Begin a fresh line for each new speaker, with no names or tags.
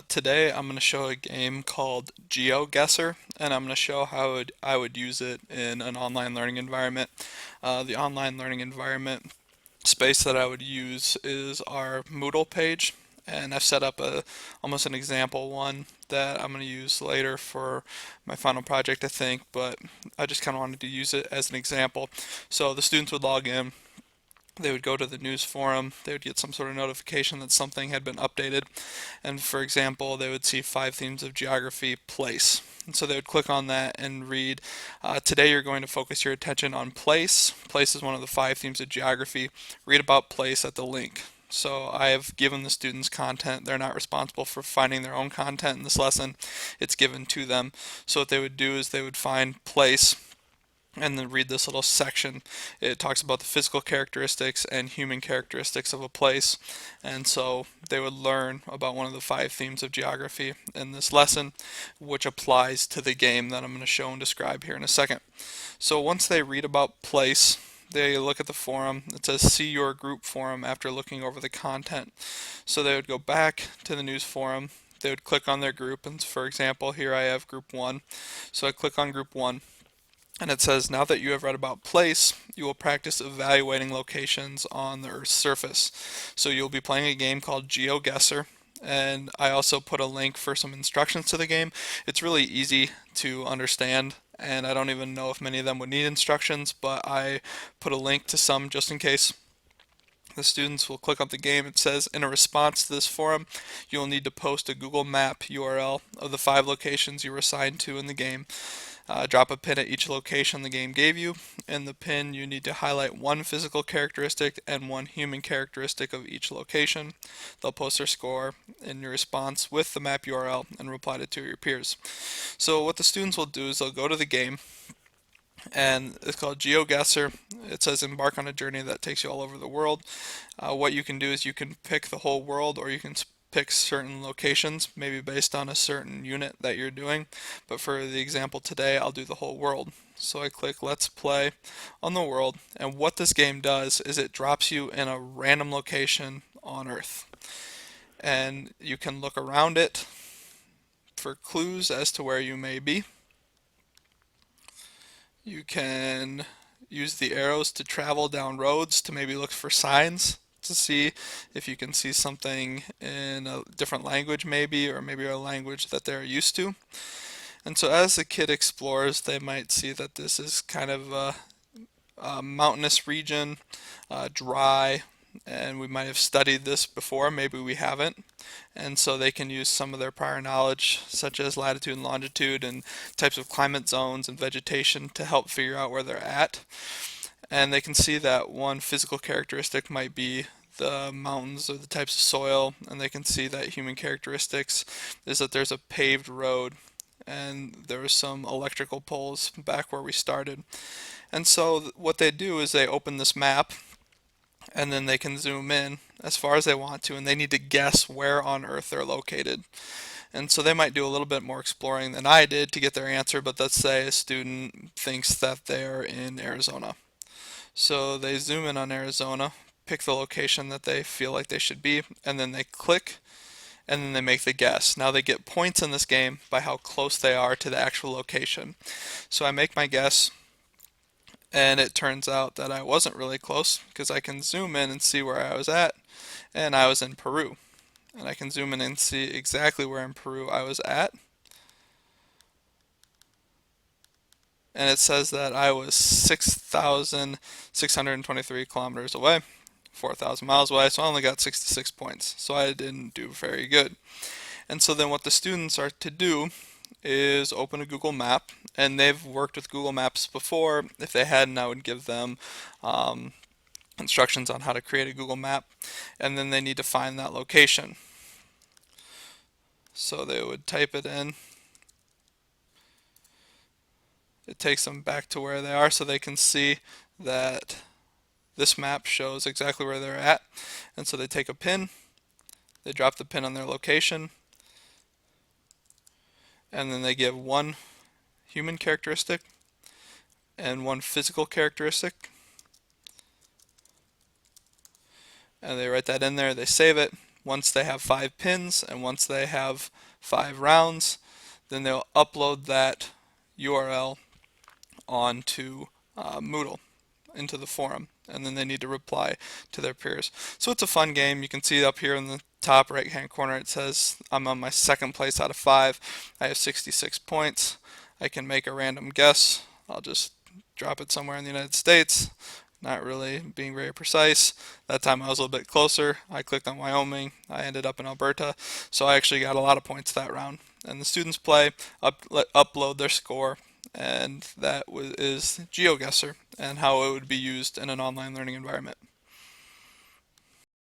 Today I'm going to show a game called GeoGuessr, and I'm going to show how I would use it in an online learning environment. The online learning environment space that I would use is our Moodle page, and I've set up almost an example one that I'm going to use later for my final project, I think, but I just kind of wanted to use it as an example. So the students would log in. They would go to the news forum, they would get some sort of notification that something had been updated, and for example, they would see 5 themes of geography place. And so they would click on that and read, today you're going to focus your attention on place. Place is one of the 5 themes of geography. Read about place at the link. So I have given the students content. They're not responsible for finding their own content in this lesson. It's given to them. So what they would do is they would find place and then read this little section. It talks about the physical characteristics and human characteristics of a place, and so they would learn about one of the 5 themes of geography in this lesson, which applies to the game that I'm going to show and describe here in a second. So once they read about place, they look at the forum. It says see your group forum after looking over the content. So they would go back to the news forum. They would click on their group, and for example, here I have group 1. So I click on group 1, and it says, now that you have read about place, you will practice evaluating locations on the Earth's surface. So you'll be playing a game called GeoGuessr, and I also put a link for some instructions to the game. It's really easy to understand, and I don't even know if many of them would need instructions, but I put a link to some just in case. The students will click on the game. It says, in a response to this forum, you will need to post a Google Map URL of the 5 locations you were assigned to in the game. Drop a pin at each location the game gave you. In the pin, you need to highlight one physical characteristic and one human characteristic of each location. They'll post their score in your response with the map URL and reply to 2 of your peers. So what the students will do is they'll go to the game, and it's called GeoGuessr. It says embark on a journey that takes you all over the world. What you can do is you can pick the whole world, or you can pick certain locations, maybe based on a certain unit that you're doing. But for the example today, I'll do the whole world. So I click Let's Play on the world, and what this game does is it drops you in a random location on Earth. And you can look around it for clues as to where you may be. You can use the arrows to travel down roads to maybe look for signs to see if you can see something in a different language maybe, or maybe a language that they're used to. And so as the kid explores, they might see that this is kind of a mountainous region, dry, and we might have studied this before, maybe we haven't. And so they can use some of their prior knowledge, such as latitude and longitude and types of climate zones and vegetation, to help figure out where they're at. And they can see that one physical characteristic might be the mountains or the types of soil, and they can see that human characteristics is that there's a paved road and there were some electrical poles back where we started. And so what they do is they open this map, and then they can zoom in as far as they want to, and they need to guess where on Earth they're located. And so they might do a little bit more exploring than I did to get their answer, but let's say a student thinks that they're in Arizona. So they zoom in on Arizona, pick the location that they feel like they should be, and then they click, and then they make the guess. Now they get points in this game by how close they are to the actual location. So I make my guess, and it turns out that I wasn't really close because I can zoom in and see where I was at, and I was in Peru. And I can zoom in and see exactly where in Peru I was at. And it says that I was 6,623 kilometers away, 4,000 miles away, so I only got 66 points. So I didn't do very good. And so then what the students are to do is open a Google Map, and they've worked with Google Maps before. If they hadn't, I would give them instructions on how to create a Google Map, and then they need to find that location. So they would type it in. It takes them back to where they are so they can see that this map shows exactly where they're at. And so they take a pin, they drop the pin on their location, and then they give one human characteristic and one physical characteristic. And they write that in there, they save it. once they have 5 pins and once they have 5 rounds, then they'll upload that URL onto Moodle into the forum, and then they need to reply to their peers. So it's a fun game. You can see up here in the top right hand corner it says I'm on my second place out of 5. I have 66 points. I can make a random guess. I'll just drop it somewhere in the United States, not really being very precise. That time I was a little bit closer. I clicked on Wyoming. I ended up in Alberta. So I actually got a lot of points that round. And the students play, upload their score, and that is GeoGuessr and how it would be used in an online learning environment.